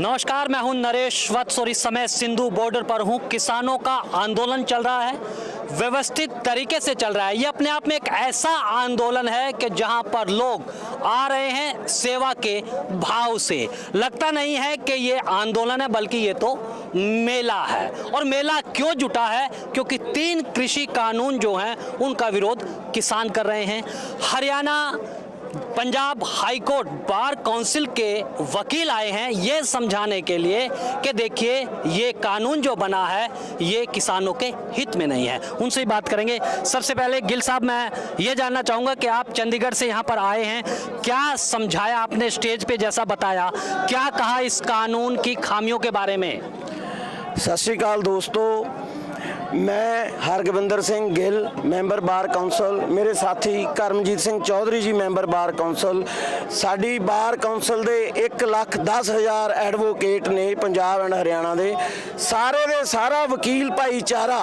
नमस्कार, मैं हूं नरेश वत्स और इस समय सिंधु बॉर्डर पर हूं। किसानों का आंदोलन चल रहा है, व्यवस्थित तरीके से चल रहा है। ये अपने आप में एक ऐसा आंदोलन है कि जहां पर लोग आ रहे हैं सेवा के भाव से। लगता नहीं है कि ये आंदोलन है, बल्कि ये तो मेला है। और मेला क्यों जुटा है? क्योंकि 3 कृषि कानून जो हैं उनका विरोध किसान कर रहे हैं। Haryana, Punjab high court, bar council के वकील आए हैं ये समझाने के लिए कि देखिए ये कानून जो बना है ये किसानों के हित में नहीं है। उनसे ही बात करेंगे। सबसे पहले गिल साहब, मैं ये जानना चाहूँगा कि आप चंडीगढ़ से यहाँ पर आए हैं, क्या समझाया आपने स्टेज पे जैसा बताया, क्या कहा इस कानून की खामियों के बारे में? सत श्री अकाल दोस्तों, मैं Hargavinder Singh Gill, member bar council. मेरे साथी Karamjit Singh Chaudhary ji, member bar council. साडी बार काउंसिल दे 1,10,000 एडवोकेट ने पंजाब एंड हरियाणा दे सारे दे सारा वकील भाईचारा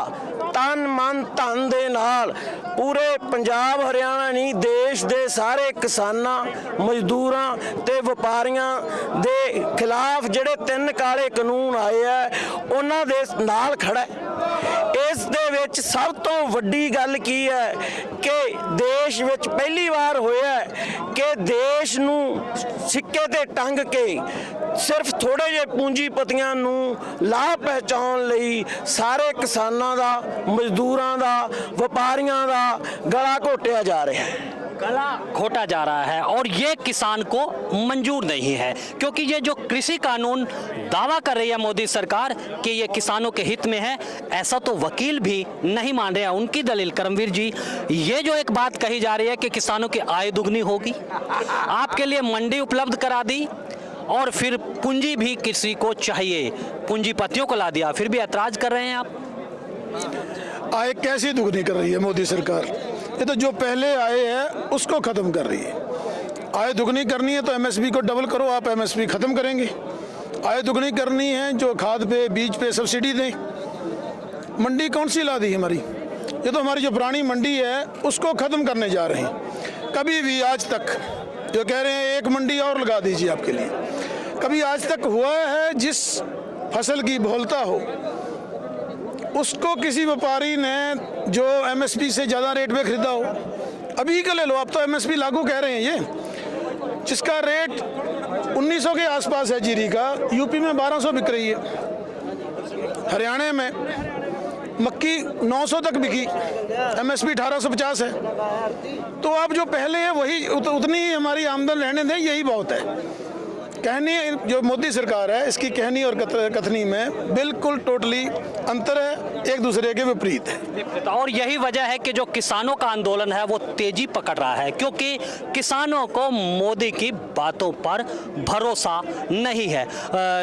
तन मन धन दे नाल पूरे पंजाब हरियाणा नहीं देश दे सारे किसानां, मजदूरां ते व्यापारियां दे खिलाफ जिहड़े 3 काले कानून आए है उन्हां दे नाल खड़ा है। इस दे विच सब तो वड्डी गल की है कि देश विच पहली बार होया है कि देश नूं सिक्के ते टंग के सिर्फ थोड़े जे पूंजीपतियां नूं लाभ पहुंचाउण लई सारे किसानां दा, मजदूरां दा, व्यापारियां दा गला घोटिया जा रहा है। गला घोटा जा रहा है और ये किसान को मंजूर नहीं है, क्योंकि ये जो कृषि कानून दावा कर रही है मोदी सरकार कि ये किसानों के हित में है, ऐसा तो वकील भी नहीं मान रहे हैं। उनकी दलील, करमवीर जी, ये जो एक बात कही जा रही है कि किसानों की आय दुगनी होगी, आपके लिए मंडी उपलब्ध करा दी और फिर पूंजी भी किसी को चाहिए, पूंजीपतियों को ला दिया, फिर भी ऐतराज कर रहे हैं आप। आय कैसी दुगनी कर रही है मोदी सरकार? ये तो जो पहले आए हैं उसको ख़त्म कर रही है। आय दुगनी करनी है तो एमएसपी को डबल करो, आप एमएसपी ख़त्म करेंगे। आय दुगनी करनी है जो खाद पे, बीज पे सब्सिडी दें। मंडी कौन सी ला दी हमारी? ये तो हमारी जो पुरानी मंडी है उसको ख़त्म करने जा रहे हैं। कभी भी आज तक जो कह रहे हैं एक मंडी और लगा दीजिए आपके लिए, कभी आज तक हुआ है जिस फसल की बहुलता हो उसको किसी व्यापारी ने जो एमएसपी से ज़्यादा रेट पे खरीदा हो? अभी का ले लो, आप तो एमएसपी लागू कह रहे हैं। ये जिसका रेट 1900 के आसपास है जीरी का, यूपी में 1200 बिक रही है। हरियाणा में मक्की 900 तक बिकी, एमएसपी 1850 है। तो अब जो पहले है वही उतनी ही हमारी आमदन रहने दें, यही बहुत है। कहनी जो मोदी सरकार है इसकी कहनी और कथनी में बिल्कुल टोटली अंतर है, एक दूसरे के विपरीत है। और यही वजह है कि जो किसानों का आंदोलन है वो तेजी पकड़ रहा है, क्योंकि किसानों को मोदी की बातों पर भरोसा नहीं है।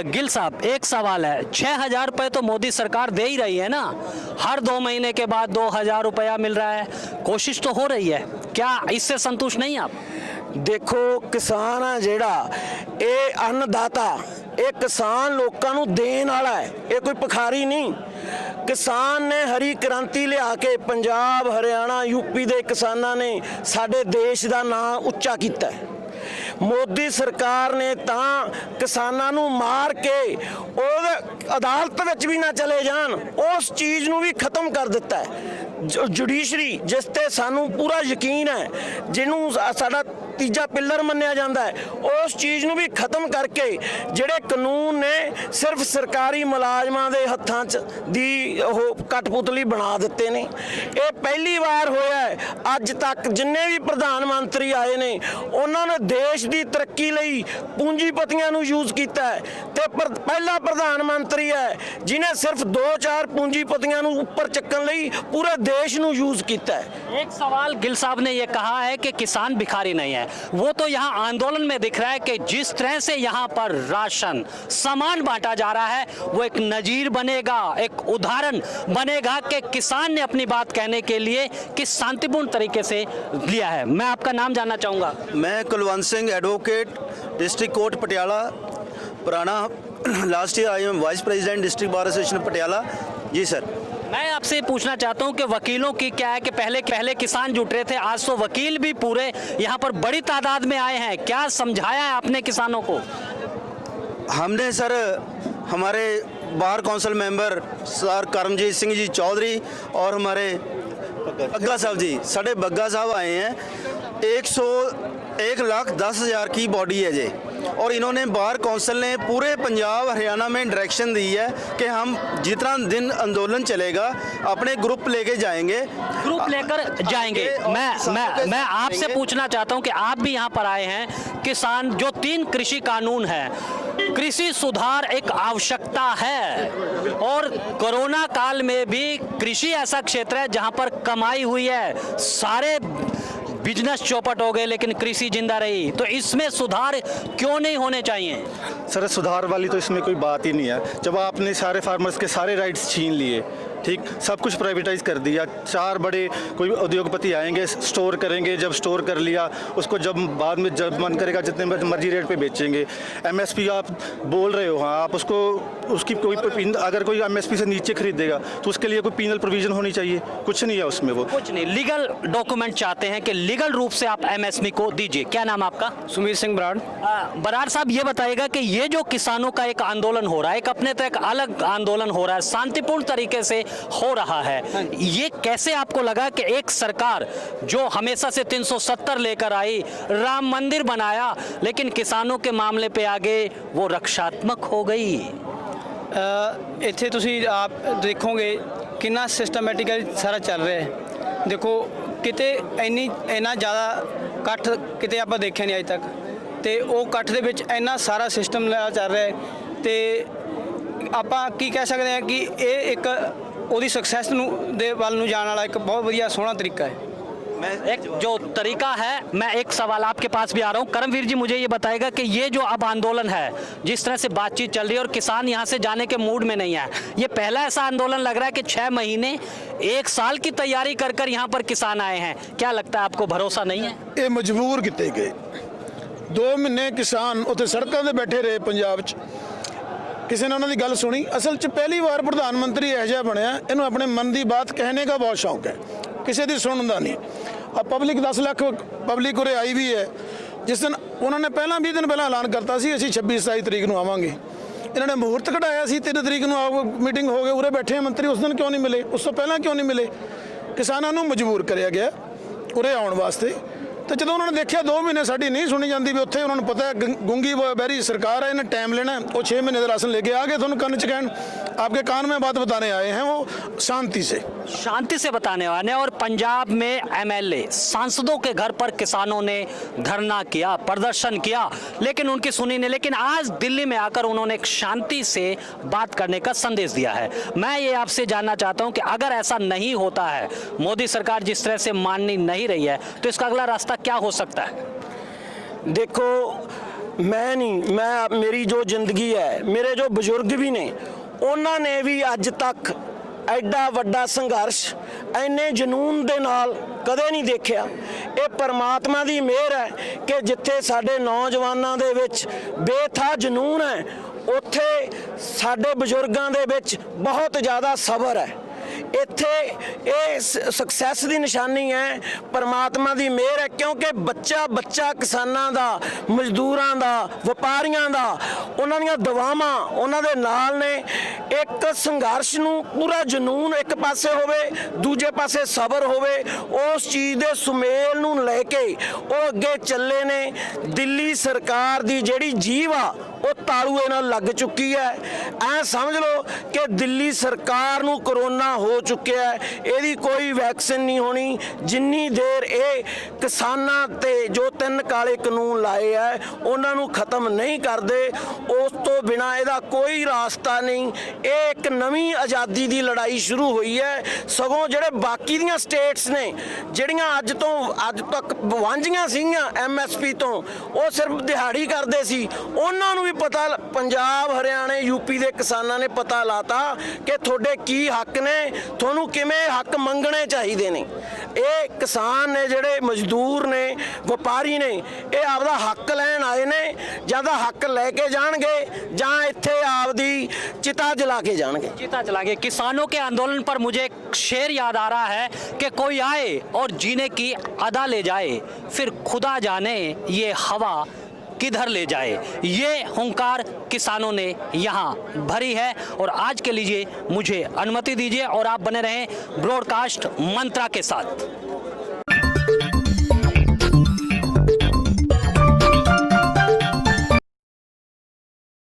गिल साहब, एक सवाल है, 6,000 रुपये तो मोदी सरकार दे ही रही है ना, हर 2 महीने के बाद 2,000 रुपया मिल रहा है, कोशिश तो हो रही है, क्या इससे संतुष्ट नहीं आप? देखो, किसान है जेड़ा ये अन्नदाता, ये किसान लोगों नूं देण वाला है, ये कोई भिखारी नहीं। किसान ने हरी क्रांति लिया के पंजाब, हरियाणा, यूपी के किसानां ने साडे देश का नाम उच्चा किया है। मोदी सरकार ने तां किसानां नूं मार के और अदालत विच भी ना चले जान उस चीज़ नूं भी खत्म कर दिता है। जुडिशरी जिस ते सानू पूरा यकीन है, जिन्हों साडा तीजा पिलर मन्निया जाता है, उस चीज़ नूं भी खत्म करके जिहड़े कानून ने सिर्फ सरकारी मुलाजमां दे हत्थां च दी कठपुतली बना दिते ने। ये पहली बार होया है अज तक जिन्ने भी प्रधानमंत्री आए ने उन्होंने देश की तरक्की लई पूंजीपतियां नूं यूज किया है, ते पहला प्रधानमंत्री है जिन्हें सिर्फ 2-4 पूंजीपतियां नूं ऊपर चक्कन लई पूरे देश नूं यूज किया है। एक सवाल गिल साहब ने यह कहा है कि किसान भिखारी नहीं है, वो तो यहाँ आंदोलन में दिख रहा है कि जिस तरह से यहाँ पर राशन सामान बांटा जा रहा है वो एक नजीर बनेगा, एक उदाहरण बनेगा कि किसान ने अपनी बात कहने के लिए किस शांतिपूर्ण तरीके से लिया है। मैं आपका नाम जानना चाहूँगा। मैं Kulwant Singh, advocate, district court Patiala, पुराना। Last year I am vice president district bar association Patiala. जी सर। मैं आपसे पूछना चाहता हूं कि वकीलों की क्या है कि पहले किसान जुट रहे थे, आज तो वकील भी पूरे यहाँ पर बड़ी तादाद में आए हैं, क्या समझाया है आपने किसानों को? हमने सर हमारे bar council member sir Karamjit Singh ji Chaudhary और हमारे बग्गा साहब जी, साढ़े बग्गा साहब आए हैं। 1,10,000 की बॉडी है जी, और इन्होंने बार काउंसिल ने पूरे पंजाब हरियाणा में डायरेक्शन दी है कि हम जितना दिन आंदोलन चलेगा अपने ग्रुप लेके जाएंगे, ग्रुप लेकर जाएंगे। मैं आपसे पूछना चाहता हूं कि आप भी यहां पर आए हैं, किसान जो 3 कृषि कानून है, कृषि सुधार एक आवश्यकता है, और कोरोना काल में भी कृषि ऐसा क्षेत्र है जहां पर कमाई हुई है, सारे बिजनेस चौपट हो गए लेकिन कृषि जिंदा रही, तो इसमें सुधार क्यों नहीं होने चाहिए? सर सुधार वाली तो इसमें कोई बात ही नहीं है। जब आपने सारे फार्मर्स के सारे राइट्स छीन लिए, ठीक, सब कुछ प्राइवेटाइज कर दिया, 4 बड़े कोई उद्योगपति आएंगे, स्टोर करेंगे, जब स्टोर कर लिया उसको जब बाद में जब मन करेगा जितने मर्जी रेट पे बेचेंगे। एमएसपी आप बोल रहे हो, हाँ, आप उसको उसकी कोई अगर कोई एमएसपी से नीचे खरीदेगा तो उसके लिए कोई पीनल प्रोविजन होनी चाहिए, कुछ नहीं है उसमें। वो कुछ नहीं, लीगल डॉक्यूमेंट चाहते हैं कि लीगल रूप से आप एमएसपी को दीजिए। क्या नाम आपका? सुमीर सिंह बराड़। बराड़ साहब, ये बताइएगा कि ये जो किसानों का एक आंदोलन हो रहा है, एक अपने तो एक अलग आंदोलन हो रहा है, शांतिपूर्ण तरीके से हो रहा है, ये कैसे आपको लगा कि एक सरकार जो हमेशा से 370 लेकर आई, राम मंदिर बनाया, लेकिन किसानों के मामले पे आगे वो रक्षात्मक हो गई? ਇੱਥੇ ਤੁਸੀਂ ਆਪ ਦੇਖੋਗੇ ਕਿੰਨਾ ਸਿਸਟਮੈਟਿਕਲੀ ਸਾਰਾ ਚੱਲ ਰਿਹਾ ਹੈ। ਦੇਖੋ ਕਿਤੇ ਇੰਨਾ ਜ਼ਿਆਦਾ ਇਕੱਠ ਕਿਤੇ ਆਪਾਂ ਦੇਖਿਆ ਨਹੀਂ ਅੱਜ ਤੱਕ, ਤੇ ਉਹ ਇਕੱਠ ਦੇ ਵਿੱਚ ਇੰਨਾ ਸਾਰਾ ਸਿਸਟਮ ਚੱਲ ਰਿਹਾ ਹੈ, ਤੇ ਆਪਾਂ ਕੀ ਕਹਿ ਸਕਦੇ ਹਾਂ ਕਿ ਇਹ ਇੱਕ ਉਹਦੀ ਸਕਸੈਸ ਨੂੰ ਦੇ ਵੱਲ ਨੂੰ ਜਾਣ ਵਾਲਾ ਇੱਕ ਬਹੁਤ ਵਧੀਆ ਸੋਹਣਾ ਤਰੀਕਾ ਹੈ। एक जो तरीका है, मैं एक सवाल आपके पास भी आ रहा हूँ। करमवीर जी, मुझे ये बताएगा कि ये जो अब आंदोलन है, जिस तरह से बातचीत चल रही है और किसान यहाँ से जाने के मूड में नहीं है, ये पहला ऐसा आंदोलन लग रहा है कि 6 महीने 1 साल की तैयारी कर कर यहाँ पर किसान आए हैं। क्या लगता है आपको, भरोसा नहीं है? ਇਹ ਮਜਬੂਰ ਕੀਤੇ ਗਏ। 2 ਮਹੀਨੇ ਕਿਸਾਨ ਉੱਥੇ ਸੜਕਾਂ ਤੇ ਬੈਠੇ ਰਹੇ ਪੰਜਾਬ 'ਚ, ਕਿਸੇ ਨੇ ਉਹਨਾਂ ਦੀ ਗੱਲ ਸੁਣੀ? ਅਸਲ 'ਚ ਪਹਿਲੀ ਵਾਰ ਪ੍ਰਧਾਨ ਮੰਤਰੀ ਇਹੋ ਜਿਹਾ ਬਣਿਆ, ਇਹਨੂੰ ਆਪਣੇ ਮਨ ਦੀ ਬਾਤ ਕਹਿਣੇ ਦਾ ਬਹੁਤ ਸ਼ੌਕ ਹੈ, ਕਿਸੇ ਦੀ ਸੁਣਨ ਦਾ ਨਹੀਂ। ਆ ਪਬਲਿਕ 10 ਲੱਖ ਪਬਲਿਕ ਉਰੇ ਆਈ ਵੀ ਹੈ। ਜਿਸ ਦਿਨ ਉਹਨਾਂ ਨੇ ਪਹਿਲਾਂ 20 ਦਿਨ ਪਹਿਲਾਂ ਐਲਾਨ ਕਰਤਾ ਸੀ ਅਸੀਂ 26-27 ਤਰੀਕ ਨੂੰ ਆਵਾਂਗੇ, ਇਹਨਾਂ ਨੇ ਮੁਹੂਰਤ ਕਢਾਇਆ ਸੀ 3 ਤਰੀਕ ਨੂੰ ਆਓ, ਮੀਟਿੰਗ ਹੋ ਗਈ, ਉਰੇ ਬੈਠੇ ਮੰਤਰੀ ਉਸ ਦਿਨ ਕਿਉਂ ਨਹੀਂ ਮਿਲੇ, ਉਸ ਤੋਂ ਪਹਿਲਾਂ ਕਿਉਂ ਨਹੀਂ ਮਿਲੇ? ਕਿਸਾਨਾਂ ਨੂੰ ਮਜਬੂਰ ਕਰਿਆ ਗਿਆ ਉਰੇ ਆਉਣ ਵਾਸਤੇ। ਤੇ ਜਦੋਂ ਉਹਨਾਂ ਨੇ ਦੇਖਿਆ 2 ਮਹੀਨੇ ਸਾਡੀ ਨਹੀਂ ਸੁਣੀ ਜਾਂਦੀ, ਵੀ ਉੱਥੇ ਉਹਨਾਂ ਨੂੰ ਪਤਾ ਹੈ ਗੁੰਗੀ ਬਹਿਰੀ ਸਰਕਾਰ ਹੈ, ਇਹਨੇ ਟਾਈਮ ਲੈਣਾ, ਉਹ 6 ਮਹੀਨੇ ਦਾ ਰਾਸ਼ਨ ਲੈ ਕੇ ਆ ਗਏ ਤੁਹਾਨੂੰ ਕੰਨ 'ਚ ਕਹਿਣ, आपके कान में बात बताने आए हैं, वो शांति से बताने वाले। और पंजाब में एमएलए सांसदों के घर पर किसानों ने धरना किया, प्रदर्शन किया, लेकिन उनकी सुनी नहीं। लेकिन आज दिल्ली में आकर उन्होंने एक शांति से बात करने का संदेश दिया है। मैं ये आपसे जानना चाहता हूँ कि अगर ऐसा नहीं होता है, मोदी सरकार जिस तरह से माननी नहीं रही है, तो इसका अगला रास्ता क्या हो सकता है? देखो, मैं मेरी जो जिंदगी है, मेरे जो बुजुर्ग भी ने, ਉਹਨਾਂ ਨੇ ਵੀ ਅੱਜ ਤੱਕ ਐਡਾ ਵੱਡਾ ਸੰਘਰਸ਼ ਇੰਨੇ ਜਨੂਨ ਦੇ ਨਾਲ ਕਦੇ ਨਹੀਂ ਦੇਖਿਆ। ਇਹ ਪਰਮਾਤਮਾ ਦੀ ਮਿਹਰ ਹੈ ਕਿ ਜਿੱਥੇ ਸਾਡੇ ਨੌਜਵਾਨਾਂ ਦੇ ਵਿੱਚ ਬੇਥਾ ਜਨੂਨ ਹੈ, ਉੱਥੇ ਸਾਡੇ ਬਜ਼ੁਰਗਾਂ ਦੇ ਵਿੱਚ ਬਹੁਤ ਜ਼ਿਆਦਾ ਸਬਰ ਹੈ। ਇੱਥੇ ਇਹ ਸਕਸੈਸ ਦੀ ਨਿਸ਼ਾਨੀ ਹੈ, ਪਰਮਾਤਮਾ ਦੀ ਮਿਹਰ ਹੈ, ਕਿਉਂਕਿ ਬੱਚਾ ਕਿਸਾਨਾਂ ਦਾ, ਮਜ਼ਦੂਰਾਂ ਦਾ, ਵਪਾਰੀਆਂ ਦਾ, ਉਹਨਾਂ ਦੀਆਂ ਦੁਆਵਾਂ ਉਹਨਾਂ ਦੇ ਨਾਲ ਨੇ। ਇੱਕ ਸੰਘਰਸ਼ ਨੂੰ ਪੂਰਾ ਜਨੂਨ ਇੱਕ ਪਾਸੇ ਹੋਵੇ, ਦੂਜੇ ਪਾਸੇ ਸਬਰ ਹੋਵੇ, ਉਸ ਚੀਜ਼ ਦੇ ਸੁਮੇਲ ਨੂੰ ਲੈ ਕੇ ਉਹ ਅੱਗੇ ਚੱਲੇ ਨੇ। ਦਿੱਲੀ ਸਰਕਾਰ ਦੀ ਜਿਹੜੀ ਜੀਭ ਆ ਉਹ ਤਾਲੂਏ ਨਾਲ ਲੱਗ ਚੁੱਕੀ ਹੈ। ਐ ਸਮਝ ਲਓ ਕਿ ਦਿੱਲੀ ਸਰਕਾਰ ਨੂੰ ਕਰੋਨਾ ਹੋ ਚੁੱਕਿਆ ਹੈ, ਇਹਦੀ ਕੋਈ ਵੈਕਸੀਨ ਨਹੀਂ ਹੋਣੀ ਜਿੰਨੀ ਦੇਰ ਇਹ ਕਿਸਾਨਾਂ ਤੇ ਜੋ 3 ਕਾਲੇ ਕਾਨੂੰਨ ਲਾਏ ਹੈ ਉਹਨਾਂ ਨੂੰ ਖਤਮ ਨਹੀਂ ਕਰਦੇ। ਉਸ ਤੋਂ ਬਿਨਾ ਇਹਦਾ ਕੋਈ ਰਾਸਤਾ ਨਹੀਂ। ਇਹ ਇੱਕ ਨਵੀਂ ਆਜ਼ਾਦੀ ਦੀ ਲੜਾਈ ਸ਼ੁਰੂ ਹੋਈ ਹੈ। ਸਗੋਂ ਜਿਹੜੇ ਬਾਕੀ ਦੀਆਂ ਸਟੇਟਸ ਨੇ ਜਿਹੜੀਆਂ ਅੱਜ ਤੱਕ ਵਾਂਝੀਆਂ ਸੀਗੀਆਂ ਐਮਐਸਪੀ ਤੋਂ, ਉਹ ਸਿਰਫ ਦਿਹਾੜੀ ਕਰਦੇ ਸੀ, ਉਹਨਾਂ ਨੂੰ ਵੀ ਪਤਾ, ਪੰਜਾਬ ਹਰਿਆਣੇ ਯੂਪੀ ਦੇ ਕਿਸਾਨਾਂ ਨੇ ਪਤਾ ਲਾਤਾ ਕਿ ਤੁਹਾਡੇ ਕੀ ਹੱਕ ਨੇ, ਤੁਹਾਨੂੰ ਕਿਵੇਂ ਹੱਕ ਮੰਗਣੇ ਚਾਹੀਦੇ ਨੇ। ਇਹ ਕਿਸਾਨ ਨੇ, ਜਿਹੜੇ ਮਜ਼ਦੂਰ ਨੇ, ਵਪਾਰੀ ਨੇ, ਇਹ ਆਪਦਾ ਹੱਕ ਲੈਣ ਆਏ ਨੇ। ਜਾਂ ਤਾਂ ਹੱਕ ਲੈ ਕੇ ਜਾਣਗੇ ਜਾਂ ਇੱਥੇ ਆਪਦੀ चिता जला के जाएंगे। चिता जला के। किसानों के आंदोलन पर मुझे एक शेर याद आ रहा है कि कोई आए और जीने की अदा ले जाए, फिर खुदा जाने ये हवा किधर ले जाए, ये हुंकार किसानों ने यहाँ भरी है। और आज के लिए मुझे अनुमति दीजिए और आप बने रहें ब्रॉडकास्ट मंत्रा के साथ।